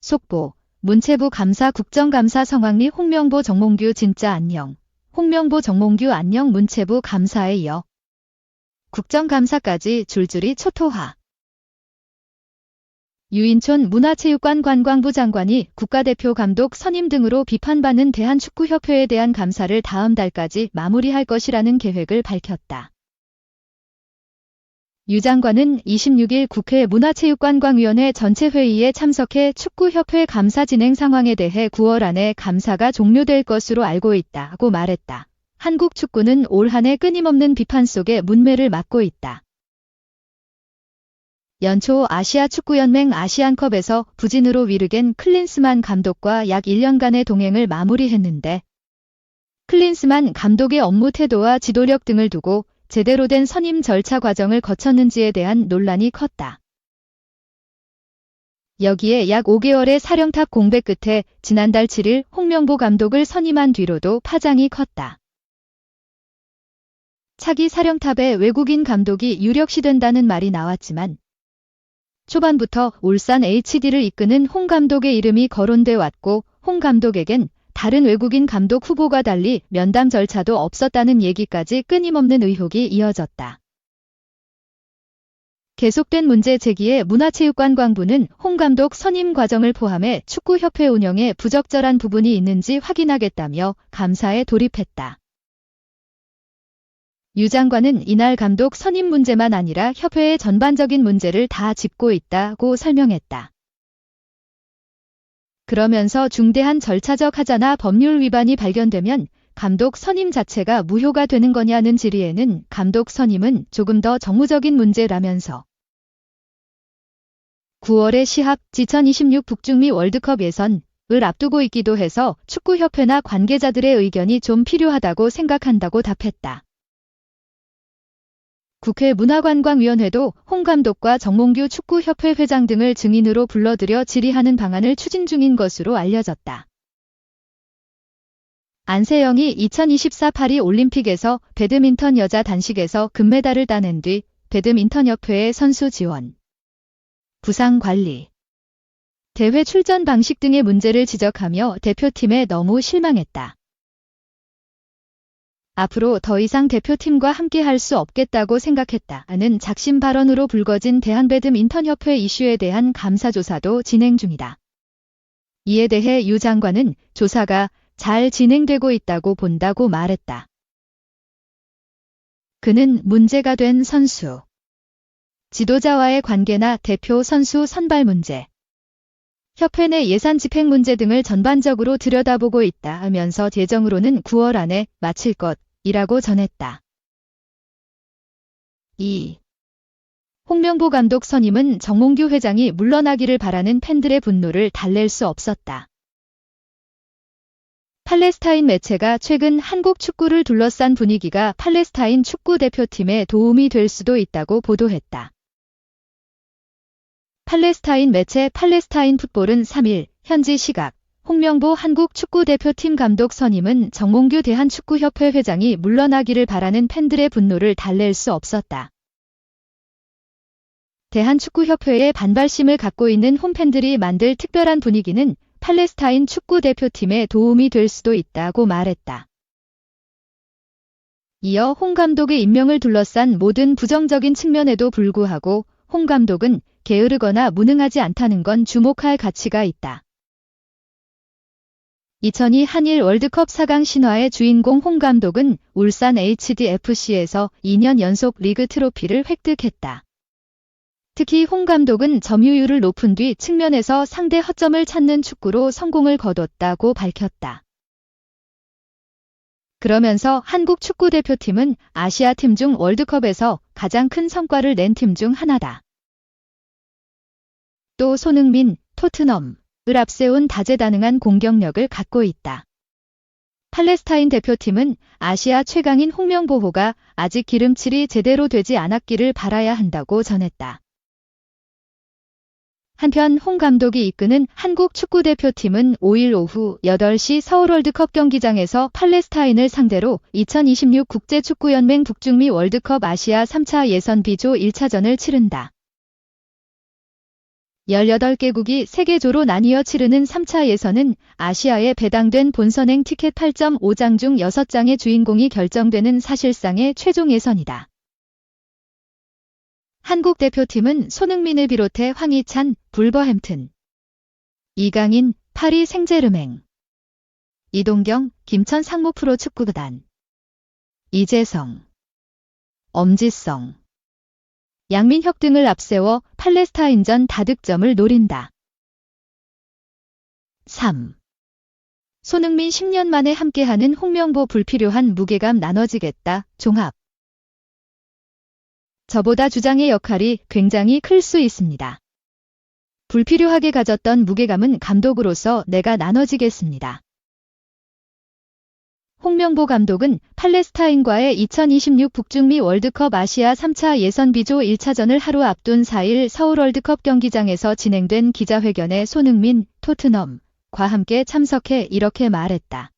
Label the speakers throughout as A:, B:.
A: 속보, 문체부 감사 국정감사 성황리 홍명보 정몽규 진짜 안녕. 홍명보 정몽규 안녕. 문체부 감사에 이어 국정감사까지 줄줄이 초토화. 유인촌 문화체육관 관광부 장관이 국가대표 감독 선임 등으로 비판받는 대한축구협회에 대한 감사를 다음 달까지 마무리할 것이라는 계획을 밝혔다. 유 장관은 26일 국회 문화체육관광위원회 전체 회의에 참석해 축구협회 감사 진행 상황에 대해 9월 안에 감사가 종료될 것으로 알고 있다고 말했다. 한국 축구는 올 한 해 끊임없는 비판 속에 문매를 맞고 있다. 연초 아시아축구연맹 아시안컵에서 부진으로 위르겐 클린스만 감독과 약 1년간의 동행을 마무리했는데 클린스만 감독의 업무 태도와 지도력 등을 두고 제대로 된 선임 절차 과정을 거쳤는지에 대한 논란이 컸다. 여기에 약 5개월의 사령탑 공백 끝에 지난달 7일 홍명보 감독을 선임한 뒤로도 파장이 컸다. 차기 사령탑에 외국인 감독이 유력시된다는 말이 나왔지만 초반부터 울산 HD를 이끄는 홍 감독의 이름이 거론돼 왔고 홍 감독에겐 다른 외국인 감독 후보가 달리 면담 절차도 없었다는 얘기까지 끊임없는 의혹이 이어졌다. 계속된 문제 제기에 문화체육관광부는 홍 감독 선임 과정을 포함해 축구협회 운영에 부적절한 부분이 있는지 확인하겠다며 감사에 돌입했다. 유 장관은 이날 감독 선임 문제만 아니라 협회의 전반적인 문제를 다 짚고 있다고 설명했다. 그러면서 중대한 절차적 하자나 법률 위반이 발견되면 감독 선임 자체가 무효가 되는 거냐는 질의에는 감독 선임은 조금 더 정무적인 문제라면서 9월에 시합 2026 북중미 월드컵 예선을 앞두고 있기도 해서 축구협회나 관계자들의 의견이 좀 필요하다고 생각한다고 답했다. 국회 문화관광위원회도 홍 감독과 정몽규 축구협회 회장 등을 증인으로 불러들여 질의하는 방안을 추진 중인 것으로 알려졌다. 안세영이 2024 파리 올림픽에서 배드민턴 여자 단식에서 금메달을 따낸 뒤 배드민턴협회의 선수 지원, 부상 관리, 대회 출전 방식 등의 문제를 지적하며 대표팀에 너무 실망했다. 앞으로 더 이상 대표팀과 함께할 수 없겠다고 생각했다는 작심 발언으로 불거진 대한배드민턴협회 이슈에 대한 감사조사도 진행 중이다. 이에 대해 유 장관은 조사가 잘 진행되고 있다고 본다고 말했다. 그는 문제가 된 선수, 지도자와의 관계나 대표 선수 선발 문제, 협회 내 예산 집행 문제 등을 전반적으로 들여다보고 있다 하면서 예정으로는 9월 안에 마칠 것이라고 전했다. 2. 홍명보 감독 선임은 정몽규 회장이 물러나기를 바라는 팬들의 분노를 달랠 수 없었다. 팔레스타인 매체가 최근 한국 축구를 둘러싼 분위기가 팔레스타인 축구 대표팀에 도움이 될 수도 있다고 보도했다. 팔레스타인 매체 팔레스타인 풋볼은 3일 현지 시각 홍명보 한국 축구대표팀 감독 선임은 정몽규 대한축구협회 회장이 물러나기를 바라는 팬들의 분노를 달랠 수 없었다. 대한축구협회에 반발심을 갖고 있는 홈팬들이 만들 특별한 분위기는 팔레스타인 축구대표팀에 도움이 될 수도 있다고 말했다. 이어 홍 감독의 임명을 둘러싼 모든 부정적인 측면에도 불구하고 홍 감독은 게으르거나 무능하지 않다는 건 주목할 가치가 있다. 2002 한일 월드컵 4강 신화의 주인공 홍 감독은 울산 HDFC에서 2년 연속 리그 트로피를 획득했다. 특히 홍 감독은 점유율을 높은 뒤 측면에서 상대 허점을 찾는 축구로 성공을 거뒀다고 밝혔다. 그러면서 한국 축구대표팀은 아시아 팀 중 월드컵에서 가장 큰 성과를 낸 팀 중 하나다. 또 손흥민, 토트넘을 앞세운 다재다능한 공격력을 갖고 있다. 팔레스타인 대표팀은 아시아 최강인 홍명보호가 아직 기름칠이 제대로 되지 않았기를 바라야 한다고 전했다. 한편 홍 감독이 이끄는 한국 축구대표팀은 5일 오후 8시 서울 월드컵 경기장에서 팔레스타인을 상대로 2026 국제축구연맹 북중미 월드컵 아시아 3차 예선 B조 1차전을 치른다. 18개국이 세계조로 나뉘어 치르는 3차 예선은 아시아에 배당된 본선행 티켓 8.5장 중 6장의 주인공이 결정되는 사실상의 최종 예선이다. 한국 대표팀은 손흥민을 비롯해 황희찬, 불버햄튼, 이강인, 파리 생제르맹, 이동경, 김천 상무 프로축구단, 이재성, 엄지성, 양민혁 등을 앞세워 팔레스타인전 다득점을 노린다. 3. 손흥민 10년 만에 함께하는 홍명보 불필요한 무게감 나눠지겠다. 종합. 저보다 주장의 역할이 굉장히 클 수 있습니다. 불필요하게 가졌던 무게감은 감독으로서 내가 나눠지겠습니다. 홍명보 감독은 팔레스타인과의 2026 북중미 월드컵 아시아 3차 예선 B조 1차전을 하루 앞둔 4일 서울 월드컵 경기장에서 진행된 기자회견에 손흥민, 토트넘과 함께 참석해 이렇게 말했다.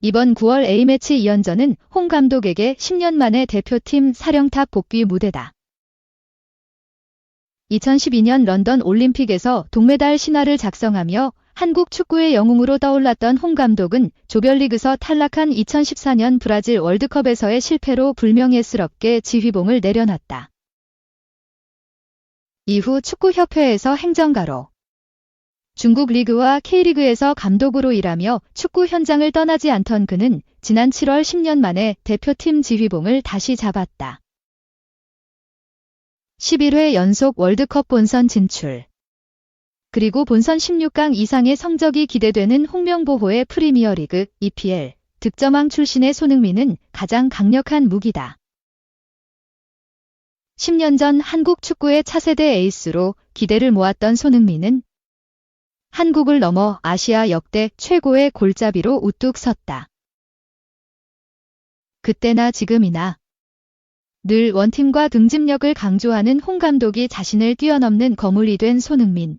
A: 이번 9월 A매치 2연전은 홍 감독에게 10년 만에 대표팀 사령탑 복귀 무대다. 2012년 런던 올림픽에서 동메달 신화를 작성하며 한국 축구의 영웅으로 떠올랐던 홍 감독은 조별리그에서 탈락한 2014년 브라질 월드컵에서의 실패로 불명예스럽게 지휘봉을 내려놨다. 이후 축구협회에서 행정가로, 중국 리그와 K리그에서 감독으로 일하며 축구 현장을 떠나지 않던 그는 지난 7월 10년 만에 대표팀 지휘봉을 다시 잡았다. 11회 연속 월드컵 본선 진출. 그리고 본선 16강 이상의 성적이 기대되는 홍명보호의 프리미어리그 EPL 득점왕 출신의 손흥민은 가장 강력한 무기다. 10년 전 한국 축구의 차세대 에이스로 기대를 모았던 손흥민은 한국을 넘어 아시아 역대 최고의 골잡이로 우뚝 섰다. 그때나 지금이나 늘 원팀과 등짐력을 강조하는 홍 감독이 자신을 뛰어넘는 거물이 된 손흥민.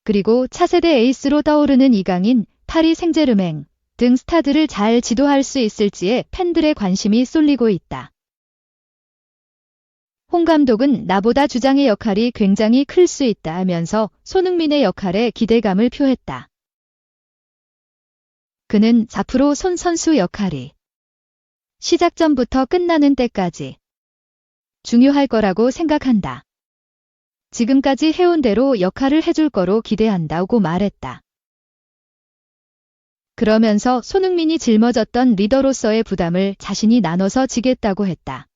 A: 그리고 차세대 에이스로 떠오르는 이강인, 파리 생제르맹 등 스타들을 잘 지도할 수 있을지에 팬들의 관심이 쏠리고 있다. 홍 감독은 나보다 주장의 역할이 굉장히 클 수 있다 하면서 손흥민의 역할에 기대감을 표했다. 그는 앞으로 손 선수 역할이 시작전부터 끝나는 때까지 중요할 거라고 생각한다. 지금까지 해온 대로 역할을 해줄 거로 기대한다고 말했다. 그러면서 손흥민이 짊어졌던 리더로서의 부담을 자신이 나눠서 지겠다고 했다.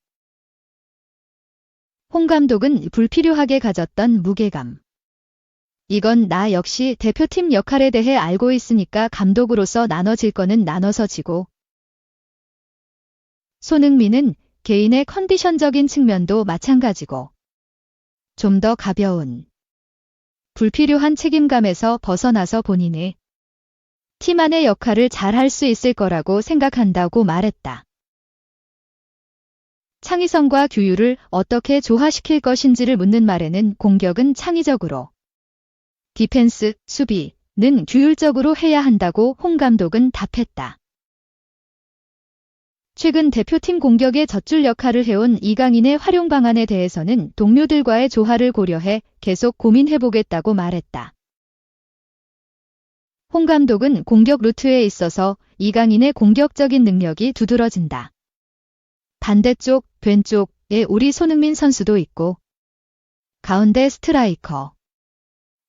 A: 홍 감독은 불필요하게 가졌던 무게감. 이건 나 역시 대표팀 역할에 대해 알고 있으니까 감독으로서 나눠질 거는 나눠서 지고. 손흥민은 개인의 컨디션적인 측면도 마찬가지고. 좀 더 가벼운, 불필요한 책임감에서 벗어나서 본인이 팀 안의 역할을 잘 할 수 있을 거라고 생각한다고 말했다. 창의성과 규율을 어떻게 조화시킬 것인지를 묻는 말에는 공격은 창의적으로, 디펜스, 수비는 규율적으로 해야 한다고 홍 감독은 답했다. 최근 대표팀 공격의 젖줄 역할을 해온 이강인의 활용 방안에 대해서는 동료들과의 조화를 고려해 계속 고민해보겠다고 말했다. 홍 감독은 공격 루트에 있어서 이강인의 공격적인 능력이 두드러진다. 반대쪽, 왼쪽에 우리 손흥민 선수도 있고 가운데 스트라이커,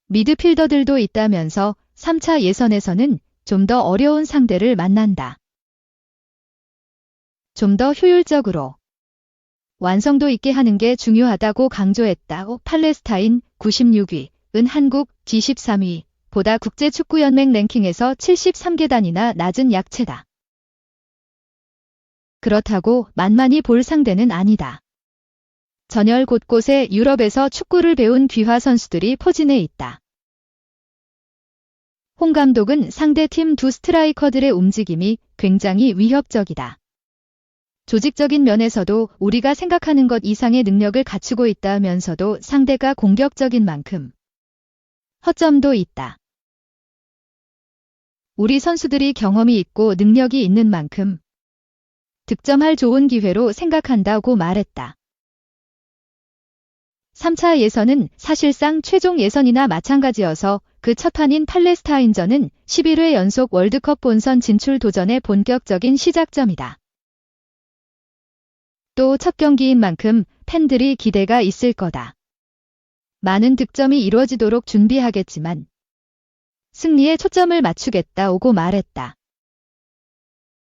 A: 미드필더들도 있다면서 3차 예선에서는 좀 더 어려운 상대를 만난다. 좀 더 효율적으로 완성도 있게 하는 게 중요하다고 강조했다. 팔레스타인 96위은 한국 G13위 보다 국제축구연맹 랭킹에서 73계단이나 낮은 약체다. 그렇다고 만만히 볼 상대는 아니다. 전열 곳곳에 유럽에서 축구를 배운 귀화 선수들이 포진해 있다. 홍 감독은 상대팀 두 스트라이커들의 움직임이 굉장히 위협적이다. 조직적인 면에서도 우리가 생각하는 것 이상의 능력을 갖추고 있다면서도 상대가 공격적인 만큼 허점도 있다. 우리 선수들이 경험이 있고 능력이 있는 만큼 득점할 좋은 기회로 생각한다고 말했다. 3차 예선은 사실상 최종 예선이나 마찬가지여서 그 첫판인 팔레스타인전은 11회 연속 월드컵 본선 진출 도전의 본격적인 시작점이다. 또 첫 경기인 만큼 팬들이 기대가 있을 거다. 많은 득점이 이루어지도록 준비하겠지만 승리에 초점을 맞추겠다고 말했다.